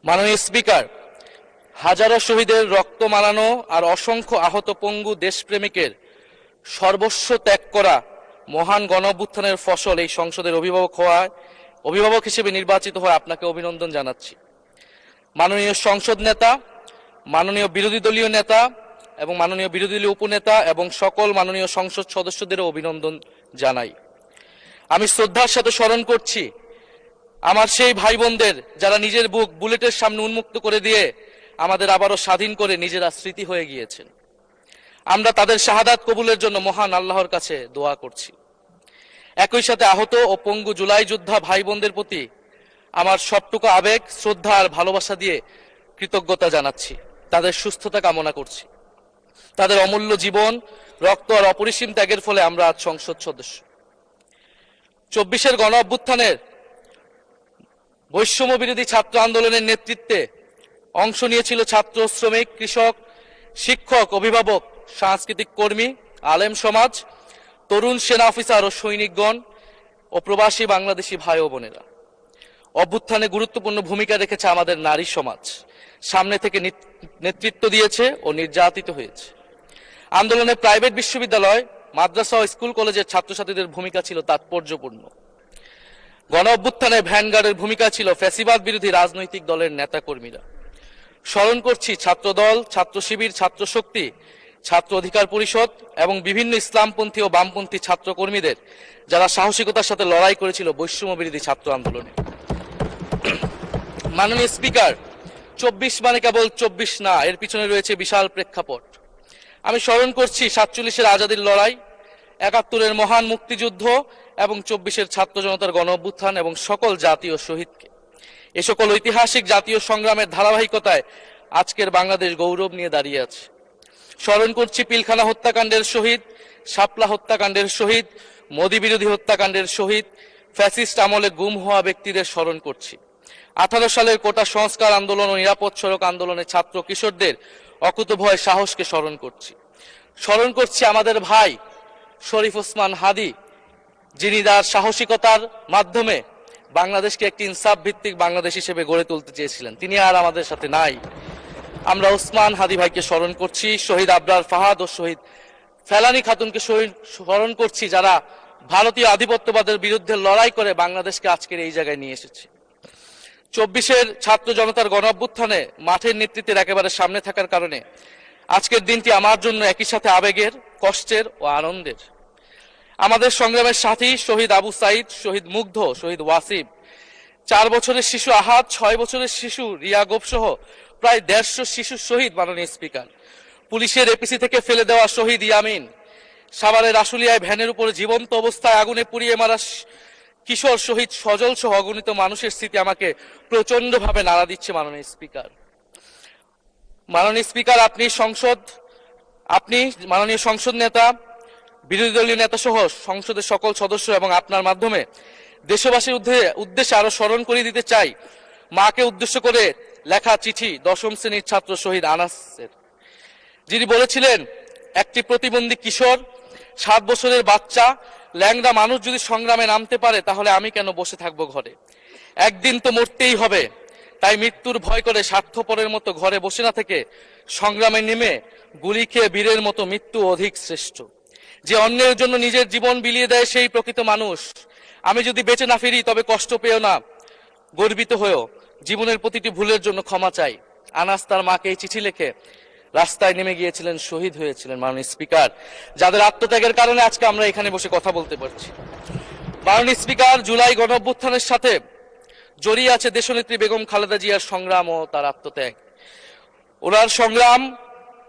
মাননীয় স্পিকার, হাজারো শহীদের রক্ত মানানো আর অসংখ্য আহত পঙ্গু দেশপ্রেমিকের সর্বস্ব ত্যাগ করা মহান গণঅভ্যুত্থানের ফসল এই সংসদের অভিভাবক হিসেবে নির্বাচিত হয়ে আপনাকে অভিনন্দন জানাচ্ছি। মাননীয় সংসদ নেতা, মাননীয় বিরোধী দলীয় নেতা এবং মাননীয় বিরোধী দলীয় উপনেতা এবং সকল মাননীয় সংসদ সদস্যদেরও অভিনন্দন জানাই। আমি শ্রদ্ধার সাথে স্মরণ করছি আমার সেই ভাই বোনদের যারা নিজের বুক বুলেটের সামনে উন্মুক্ত করে দিয়ে আমাদের আবারও স্বাধীন করে নিজেরা স্মৃতি হয়ে গিয়েছেন। আমরা তাদের শাহাদাত কবুলের জন্য মহান আল্লাহর কাছে দোয়া করছি। একই সাথে আহত ও পঙ্গু জুলাই যোদ্ধা ভাই বোনদের প্রতি আমার সবটুকু আবেগ, শ্রদ্ধা আর ভালোবাসা দিয়ে কৃতজ্ঞতা জানাচ্ছি। তাদের সুস্থতা কামনা করছি। তাদের অমূল্য জীবন, রক্ত আর অপরিসীম ত্যাগের ফলে আমরা আজ সংসদ সদস্য। 24-এর গণ অভ্যুত্থানের বৈষম্য বিরোধী ছাত্র আন্দোলনের নেতৃত্বে অংশ নিয়েছিল ছাত্র, শ্রমিক, কৃষক, শিক্ষক, অভিভাবক, সাংস্কৃতিক কর্মী, আলেম সমাজ, তরুণ সেনা অফিসার ও সৈনিকগণ ও প্রবাসী বাংলাদেশি ভাই ও বোনেরা। অভ্যুত্থানে গুরুত্বপূর্ণ ভূমিকা রেখেছে আমাদের নারী সমাজ। সামনে থেকে নেতৃত্ব দিয়েছে ও নির্যাতিত হয়েছে। আন্দোলনে প্রাইভেট বিশ্ববিদ্যালয়, মাদ্রাসা ও স্কুল কলেজের ছাত্রছাত্রীদের ভূমিকা ছিল তাৎপর্যপূর্ণ। গণ অভ্যুত্থানে ভ্যানগার্ডের ভূমিকা ছিল ফ্যাসিবাদ বিরোধী রাজনৈতিক দলের নেতাকর্মীরা। স্মরণ করছি ছাত্রদল, ছাত্র শিবির, ছাত্র শক্তি, ছাত্র অধিকার পরিষদ এবং বিভিন্ন ইসলামপন্থী ও বামপন্থী ছাত্র কর্মীদের যারা সাহসিকতার সাথে লড়াই করেছিল বৈষম্য বিরোধী ছাত্র আন্দোলনে। মাননীয় স্পিকার, 24 মানে কেবল 24 না, এর পিছনে রয়েছে বিশাল প্রেক্ষাপট। আমি স্মরণ করছি 47-এর আজাদির লড়াই, 71-এর মহান মুক্তিযুদ্ধ এবং 24-এর ছাত্র জনতার গণ অভ্যুত্থান এবং সকল জাতীয় শহীদকে। এ সকল ঐতিহাসিক জাতীয় সংগ্রামের ধারাবাহিকতায় আজকের বাংলাদেশ গৌরব নিয়ে দাঁড়িয়ে আছে। স্মরণ করছি পিলখানা হত্যাকাণ্ডের শহীদ, শাপলা হত্যাকাণ্ডের শহীদ, মোদী বিরোধী হত্যাকাণ্ডের শহীদ, ফ্যাসিস্ট আমলে গুম হওয়া ব্যক্তিদের স্মরণ করছি। 18 সালের কোটা সংস্কার আন্দোলন ও নিরাপদ সড়ক আন্দোলনে ছাত্র কিশোরদের অকুতোভয় সাহসকে স্মরণ করছি। স্মরণ করছি আমাদের ভাই শরীফ ওসমান হাদী, যিনি তার সাহসিকতার মাধ্যমে বাংলাদেশকে একটি ইনসাফ ভিত্তিক বাংলাদেশ হিসেবে গড়ে তুলতে চেয়েছিলেন। তিনি আর আমাদের সাথে নাই। আমরা ওসমান হাদী ভাইকে স্মরণ করছি। শহীদ আবরার ফাহাদ ও শহীদ ফেলানী খাতুনকে স্মরণ করছি, যারা ভারতীয় আধিপত্যবাদের বিরুদ্ধে লড়াই করে বাংলাদেশকে আজকের এই জায়গায় নিয়ে এসেছে। 24-এর ছাত্র জনতার গণ অভ্যুত্থানে মাঠের নেতৃত্বের একেবারে সামনে থাকার কারণে আজকের দিনটি আমার জন্য একই সাথে আবেগের, কষ্টের ও আনন্দের। আমাদের সংগ্রামের সাথী শহীদ আবু সাইদ, শহীদ মুগ্ধ, শহীদ ওয়াসিব, 4 বছরের শিশু আহাদ, 6 বছরের শিশু রিয়া গোপ সহ প্রায় 150 শিশু শহীদ। মাননীয় স্পিকার, পুলিশের এপিসি থেকে ফেলে দেওয়া শহীদ ইয়ামিন, সাভারের আশুলিয়ায় ভ্যানের উপরে জীবন্ত অবস্থায় আগুনে পুড়িয়ে মারা কিশোর শহীদ সজল সহ অগণিত মানুষের স্মৃতি আমাকে প্রচন্ডভাবে নাড়া দিচ্ছে। মাননীয় স্পিকার, আপনি মাননীয় সংসদ নেতা, বিরোধী দলীয় নেতা সহ সংসদের সকল সদস্য এবং আপনার মাধ্যমে দেশবাসীর উদ্দেশ্যে আরো স্মরণ করিয়ে দিতে চাই মাকে উদ্দেশ্য করে লেখা চিঠি 10ম শ্রেণীর ছাত্র শহীদ আনাসের, যিনি বলেছিলেন, একটি প্রতিবন্ধী কিশোর, 7 বছরের বাচ্চা, ল্যাংড়া মানুষ যদি সংগ্রামে নামতে পারে তাহলে আমি কেন বসে থাকবো ঘরে? একদিন তো মরতেই হবে, তাই মৃত্যুর ভয় করে স্বার্থপরের মতো ঘরে বসে না থেকে সংগ্রামে নেমে গুলি খেয়ে বীরের মতো মৃত্যু অধিক শ্রেষ্ঠ। যে অন্যের জন্য নিজের জীবন বিলিয়ে দেয় সেই প্রকৃত মানুষ। আমি যদি বেঁচে না ফিরি তবে কষ্ট পেও না, গর্বিত হয়েও জীবনের প্রতিটি ভুলের জন্য ক্ষমা চাই। আনাস তার মাকে এই চিঠি লিখে রাস্তায় নেমে গিয়েছিলেন, শহীদ হয়েছিলেন। মাননীয় স্পিকার, যাদের আত্মত্যাগের কারণে আজকে আমরা এখানে বসে কথা বলতে পারছি। মাননীয় স্পিকার, জুলাই গণ অভ্যুত্থানের সাথে জড়িয়ে আছে দেশনেত্রী বেগম খালেদা জিয়ার সংগ্রাম ও তার আত্মত্যাগ। ওনার সংগ্রাম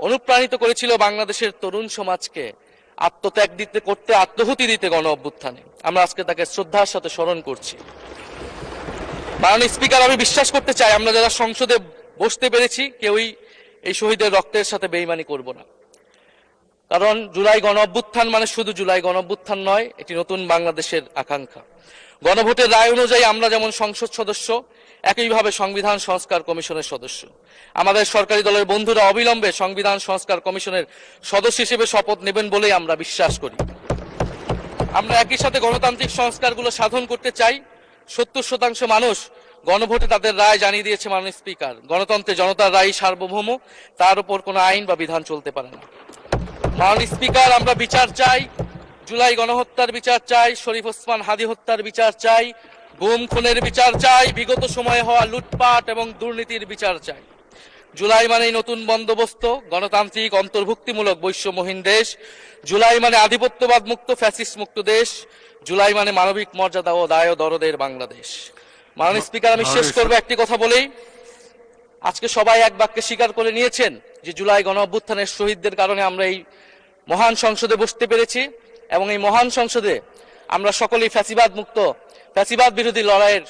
অনুপ্রাণিত করেছিল বাংলাদেশের তরুণ সমাজকে আত্মত্যাগ করতে, আত্মহুতি দিতে গণ অভ্যুত্থানে। আমরা আজকে তাকে শ্রদ্ধার সাথে স্মরণ করছি। মাননীয় স্পিকার, আমি বিশ্বাস করতে চাই আমরা যারা সংসদে বসতে পেরেছি কেউই এই শহীদের রক্তের সাথে বেইমানি করব না। কারণ জুলাই গণ অভ্যুত্থান মানে শুধু জুলাই গণ অভ্যুত্থান নয়, এটি নতুন বাংলাদেশের আকাঙ্ক্ষা। গণভোটের রায় অনুযায়ী আমরা যেমন সংসদ সদস্য, একইভাবে সংবিধান সংস্কার কমিশনের সদস্য। আমাদের সরকারি দলের বন্ধুরা অবিলম্বে সংবিধান সংস্কার কমিশনের সদস্য হিসেবে শপথ নেবেন বলেই আমরা বিশ্বাস করি। আমরা একই সাথে গণতান্ত্রিক সংস্কারগুলো সাধন করতে চাই। 70% মানুষ গণভোটে তাদের রায় জানিয়ে দিয়েছে মাননীয় স্পিকার। গণতন্ত্রে জনতার রায় সার্বভৌম, তার উপর কোনো আইন বা বিধান চলতে পারে না। মাননীয় স্পিকার, আমরা বিচার চাই, জুলাই গণহত্যার বিচার চাই, শরীফ ওসমান হাদী হত্যার বিচার চাই, গুম খুনের বিচার চাই, বিগত সময়ে হওয়া লুটপাট এবং দুর্নীতির বিচার চাই। জুলাই মানেই নতুন বন্দোবস্ত, গণতান্ত্রিক অন্তর্ভুক্তিমূলক বৈষম্যহীন দেশ। জুলাই মানে আধিপত্যবাদ মুক্ত ফ্যাসিস্ট মুক্ত দেশ। জুলাই মানে মানবিক মর্যাদা ও দায় ও দরদের বাংলাদেশ। মাননীয় স্পিকার, আমি শেষ করবো একটি কথা বলেই। আজকে সবাই এক বাক্যে স্বীকার করে নিয়েছেন যে জুলাই গণ অভ্যুত্থানের শহীদদের কারণে আমরা এই মহান সংসদে বসতে পেরেছি এবং এই মহান সংসদে আমরা সকলেই ফ্যাসিবাদ মুক্ত, ফ্যাসিবাদ বিরোধী লড়াইয়ের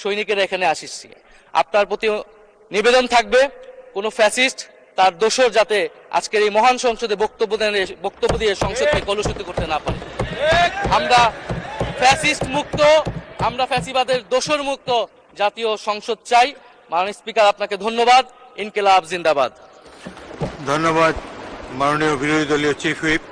সৈনিকেরা এখানে আসিছি। আপনার প্রতি নিবেদন থাকবে, কোনো ফ্যাসিস্ট তার দোসর যাতে আজকের এই মহান সংসদে বক্তব্য দিয়ে সংসদকে কলুষিত করতে না পারে। আমরা ফ্যাসিস্ট মুক্ত, আমরা ফ্যাসিবাদের দোসর মুক্ত জাতীয় সংসদ চাই। মাননীয় স্পিকার, আপনাকে ধন্যবাদ। ইনকিলাব জিন্দাবাদ। ধন্যবাদ মাননীয় বিরোধী দলীয় চিফ হুইপ।